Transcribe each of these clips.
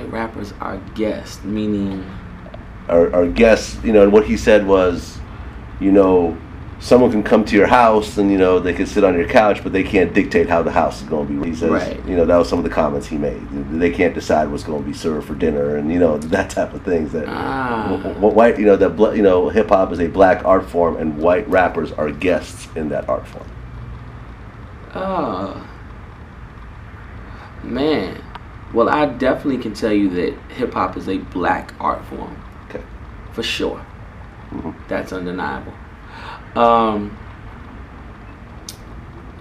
white rappers are guests, meaning Are guests, and what he said was, someone can come to your house and they can sit on your couch, but they can't dictate how the house is going to be. He says, right. That was some of the comments he made. They can't decide what's going to be served for dinner, and that type of things. That white, hip hop is a black art form, and white rappers are guests in that art form. Oh man, well, I definitely can tell you that hip hop is a black art form. Okay, for sure. Mm-hmm. That's undeniable.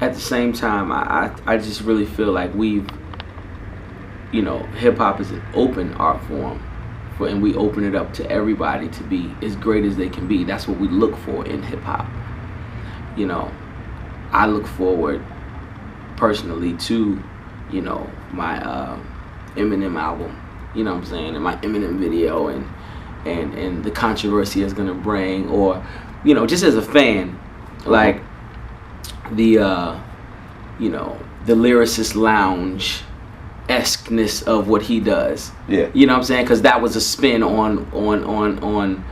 At the same time, I just really feel like hip hop is an open art form, and we open it up to everybody to be as great as they can be. That's what we look for in hip hop. I look forward personally to, my Eminem album. You know what I'm saying, and my Eminem video, and the controversy it's gonna bring, or just as a fan, like the the lyricist lounge esqueness of what he does. Yeah. You know what I'm saying? Because that was a spin on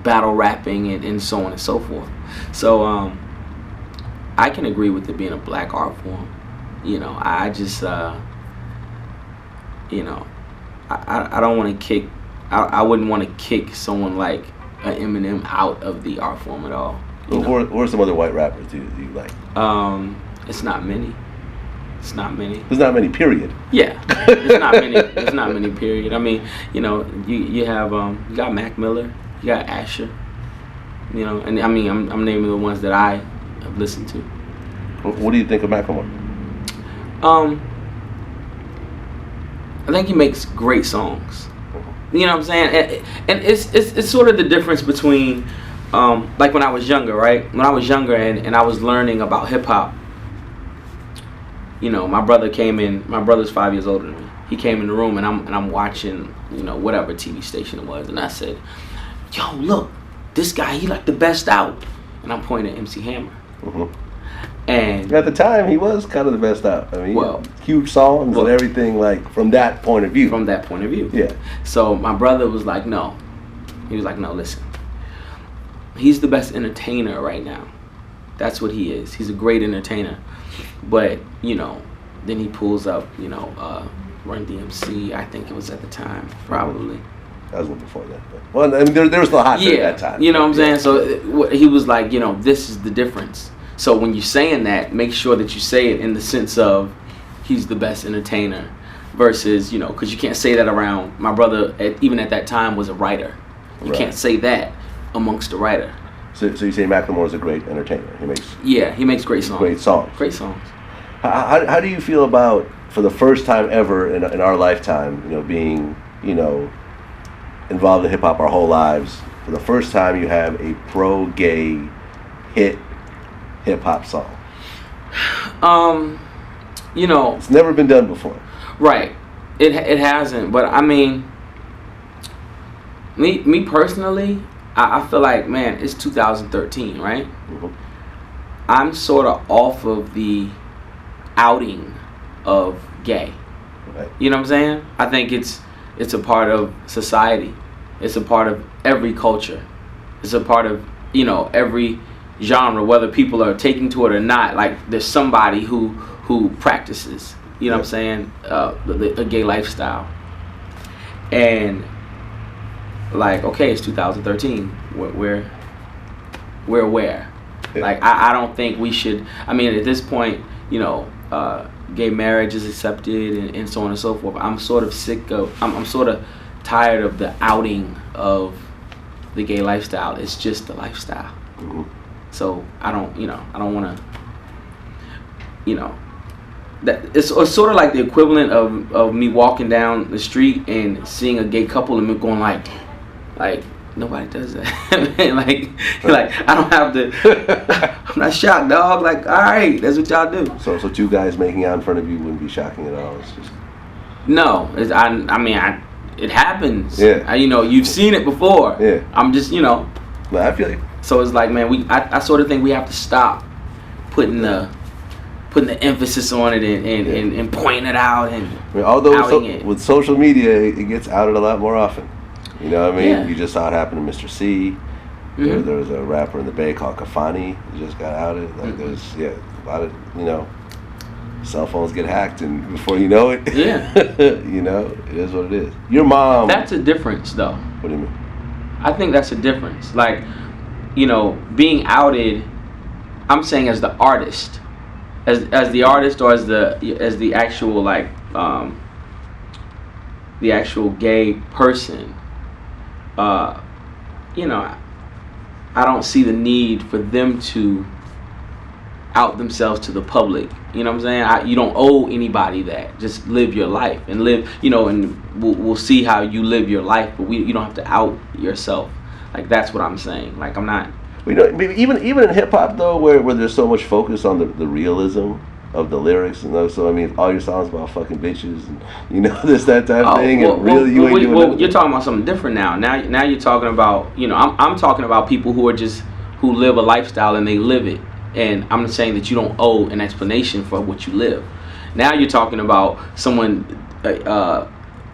battle rapping and so on and so forth. So I can agree with it being a black art form. I just I don't want to kick. I wouldn't want to kick someone like Eminem out of the art form at all. Or some other white rappers do you like? It's not many. There's not many. Period. Yeah, there's not many. There's not many. Period. I mean, you have you got Mac Miller, you got Asher. And I mean, I'm naming the ones that I have listened to. What do you think of Macklemore? I think he makes great songs. You know what I'm saying? And it's sort of the difference between, like when I was younger, right? When I was younger and I was learning about hip hop, my brother came in. My brother's 5 years older than me. He came in the room and I'm watching, whatever TV station it was, and I said, "Yo, look, this guy, he like the best out." And I'm pointing at MC Hammer. Mm-hmm. And at the time, he was kind of the best out. I mean, huge songs and everything, like from that point of view. Yeah. So my brother was like, no. He was like, no, listen. He's the best entertainer right now. That's what he is. He's a great entertainer. But, then he pulls up, Run DMC, I think it was at the time, probably. That was before that. Well, I mean, there was no hot at that time. You know what I'm saying? So he was like, this is the difference. So when you're saying that, make sure that you say it in the sense of he's the best entertainer versus, because you can't say that around my brother, even at that time, was a writer. You can't say that amongst a writer. So you say Macklemore is a great entertainer. He makes great songs. Great songs. Great songs. How do you feel about, for the first time ever in our lifetime, being, involved in hip-hop our whole lives, for the first time you have a pro-gay hit hip-hop song? It's never been done before. Right. It hasn't. But I mean, me personally, I feel like, man, it's 2013, right? Mm-hmm. I'm sort of off of the outing of gay. Right. You know what I'm saying? I think it's a part of society. It's a part of every culture. It's a part of, every genre, whether people are taking to it or not. Like, there's somebody who practices, what I'm saying, a gay lifestyle. And like, okay, it's 2013. We're aware. Yeah. Like, I don't think we should. I mean, at this point, gay marriage is accepted and so on and so forth. I'm sort of sick of. I'm sort of tired of the outing of the gay lifestyle. It's just a lifestyle. Mm-hmm. So I don't want to, that it's sort of like the equivalent of me walking down the street and seeing a gay couple and me going like nobody does that. like I don't have to. I'm not shocked, dog. Like, all right, that's what y'all do. So two guys making out in front of you wouldn't be shocking at all. It's just no. It happens. Yeah. You've seen it before. Yeah. I'm just No, I feel you. So it's like, man, I sort of think we have to stop putting the putting the emphasis on it and pointing it out and I mean, although outing with social media, it gets outed a lot more often. You know what I mean? Yeah. You just saw it happen to Mr. C. There was a rapper in the Bay called Kafani who just got outed. Like there's a lot of cell phones get hacked, and before you know it, it is what it is. Your mom. That's a difference, though. What do you mean? I think that's a difference. Like, being outed. I'm saying as the artist, as the artist, or as the actual the actual gay person. I don't see the need for them to out themselves to the public. You know what I'm saying? You don't owe anybody that. Just live your life and live. And we'll see how you live your life, but you don't have to out yourself. Like, that's what I'm saying. Like, I'm not. Even in hip hop though, where there's so much focus on the realism of the lyrics, so I mean, all your songs about fucking bitches and this that type of thing, and really you ain't doing nothing. You're talking about something different now. Now you're talking about I'm talking about people who live a lifestyle and they live it, and I'm saying that you don't owe an explanation for what you live. Now you're talking about someone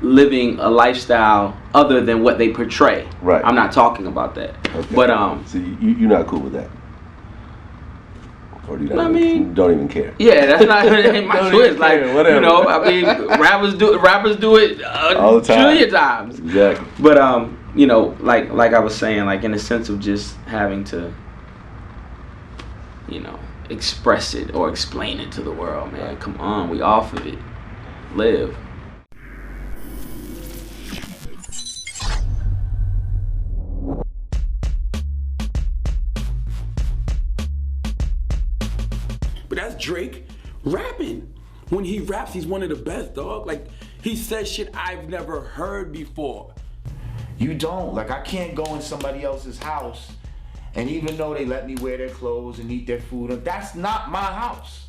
living a lifestyle other than what they portray. Right. I'm not talking about that. Okay. But so you're not cool with that, or do you not? You don't even care. Yeah, that's not my choice. Like, whatever. I mean, rappers do it all the time, trillion times. Exactly. But like I was saying, like in the sense of just having to, express it or explain it to the world, man. Come on, we off of it. Live. But that's Drake rapping. When he raps, he's one of the best, dog. Like, he says shit I've never heard before. You don't. Like, I can't go in somebody else's house, and even though they let me wear their clothes and eat their food, that's not my house.